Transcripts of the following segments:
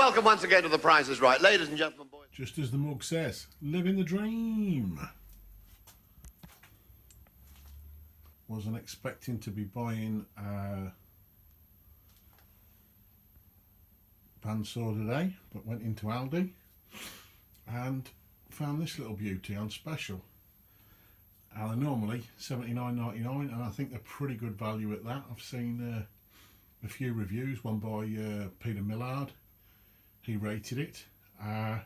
welcome once again to The Price is Right. Ladies and gentlemen, boys. Just as the mug says, living the dream. Wasn't expecting to be buying a Bandsaw today, but went into Aldi and found this little beauty on special. They're normally $79.99 and I think they're pretty good value at that. I've seen a few reviews, one by Peter Millard. He rated it. I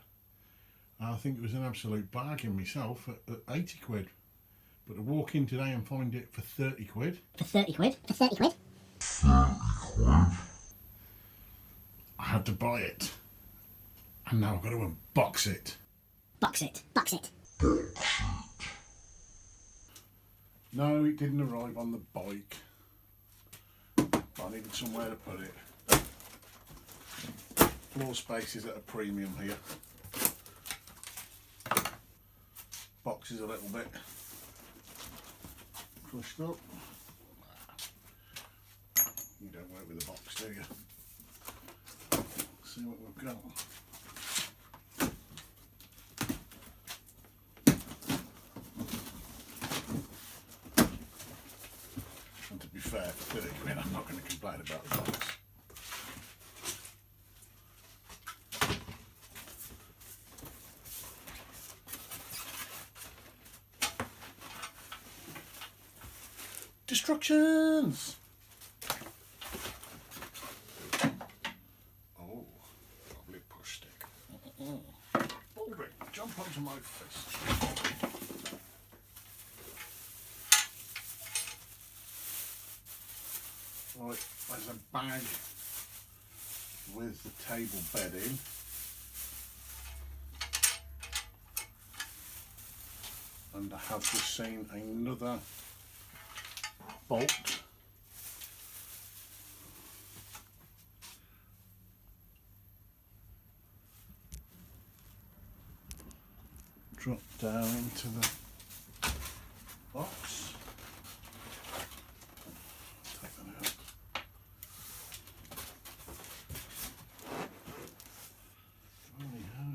think it was an absolute bargain myself at 80 quid. But to walk in today and find it for 30 quid. For 30 quid? For 30 quid? 30 quid? I had to buy it. And now I've got to unbox it. Box it. Box it. Box it. No, it didn't arrive on the bike. I needed somewhere to put it. Floor space is at a premium here. Box is a little bit crushed up. You don't work with a box, do you? Let's see what we've got. And to be fair, for 30 quid, I'm not going to complain about the box. Instructions. Oh, lovely push stick. Baldrick, jump onto my fist. Right, there's a bag with the table bed in. And I have just seen another bolt. Drop down into the box. Take that out. Righty-ho.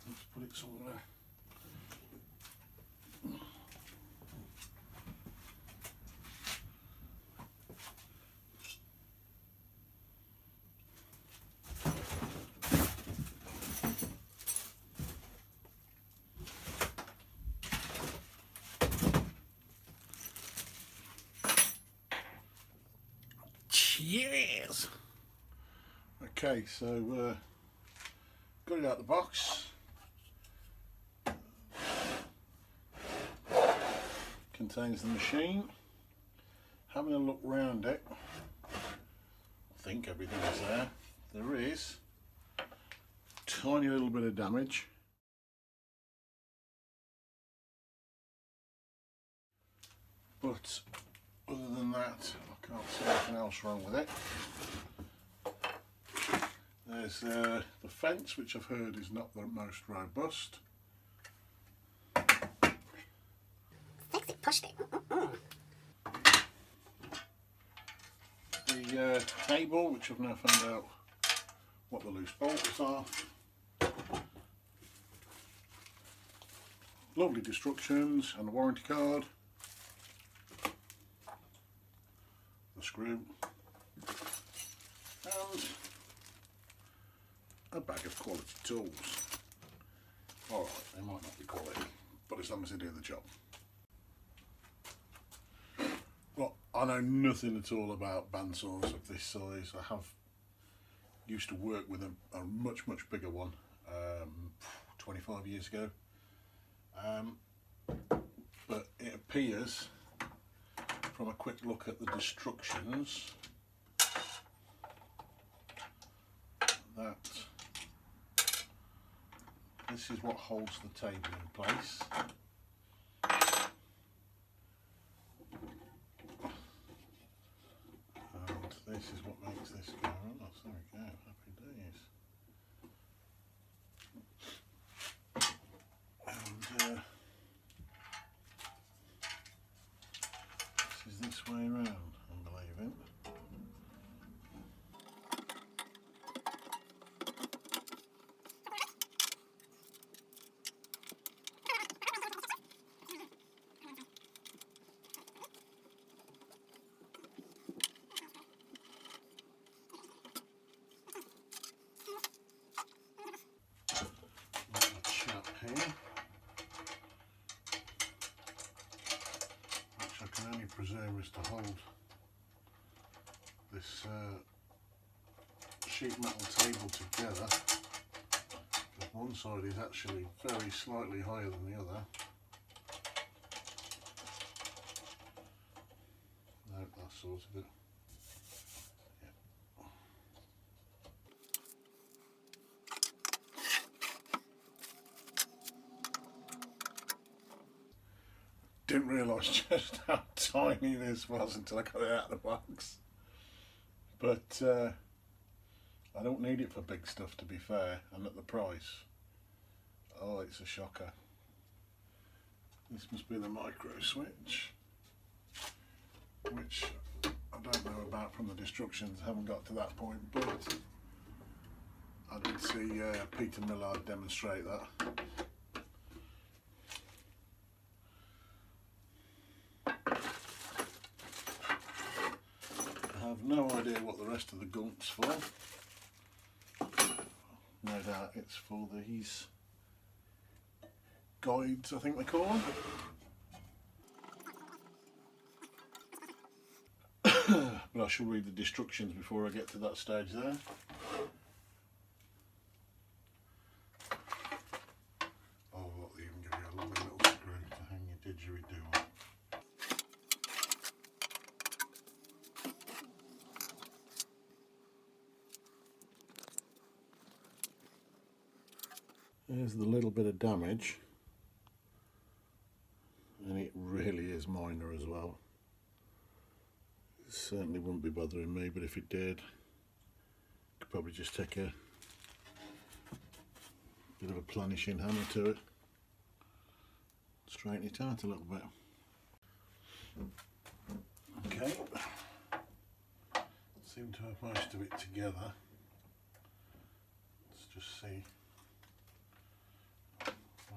Let's put it somewhere. Cheers! Okay, so got it out of the box. Contains the machine. Having a look round it, I think everything is there. There is a tiny little bit of damage. But other than that, I can't see anything else wrong with it. There's the fence, which I've heard is not the most robust. Pushed it. The table, which I've now found out what the loose bolts are. Lovely instructions and the warranty card. The screw. And a bag of quality tools. Alright, they might not be quality, but as long as they do the job. Well, I know nothing at all about bandsaws of this size. I have used to work with a much bigger one 25 years ago, but it appears from a quick look at the instructions that this is what holds the table in place. And this is what makes this go on. Oh, there we go, happy days. And this is this way around, I'm believing. Here, which I can only presume is to hold this sheet metal table together, because one side is actually very slightly higher than the other. No, that sorted it. Didn't realise just how tiny this was until I got it out of the box. But I don't need it for big stuff, to be fair, and at the price. Oh, it's a shocker. This must be the micro switch, which I don't know about from the instructions, I haven't got to that point, but I did see Peter Millard demonstrate that. I have no idea what the rest of the gunk's for. No doubt it's for these guides, I think they call them. But I shall read the instructions before I get to that stage there. Oh, look, they even give you a lovely little screw to hang your didgeridoo on. There's the little bit of damage, and it really is minor as well. It certainly wouldn't be bothering me, but if it did, could probably just take a bit of a planishing hammer to it, straighten it out a little bit. Okay, seem to have most of it together. Let's just see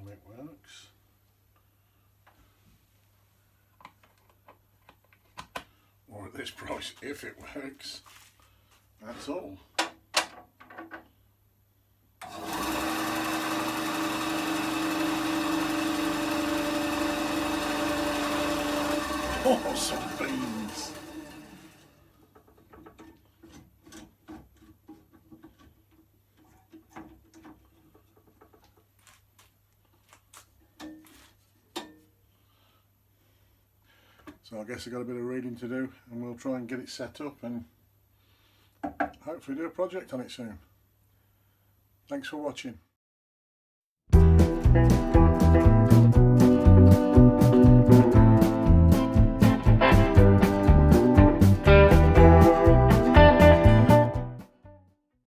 when it works. Or at this price, if it works. That's all. Oh, some beans! So I guess I've got a bit of reading to do, and we'll try and get it set up and hopefully do a project on it soon. Thanks for watching.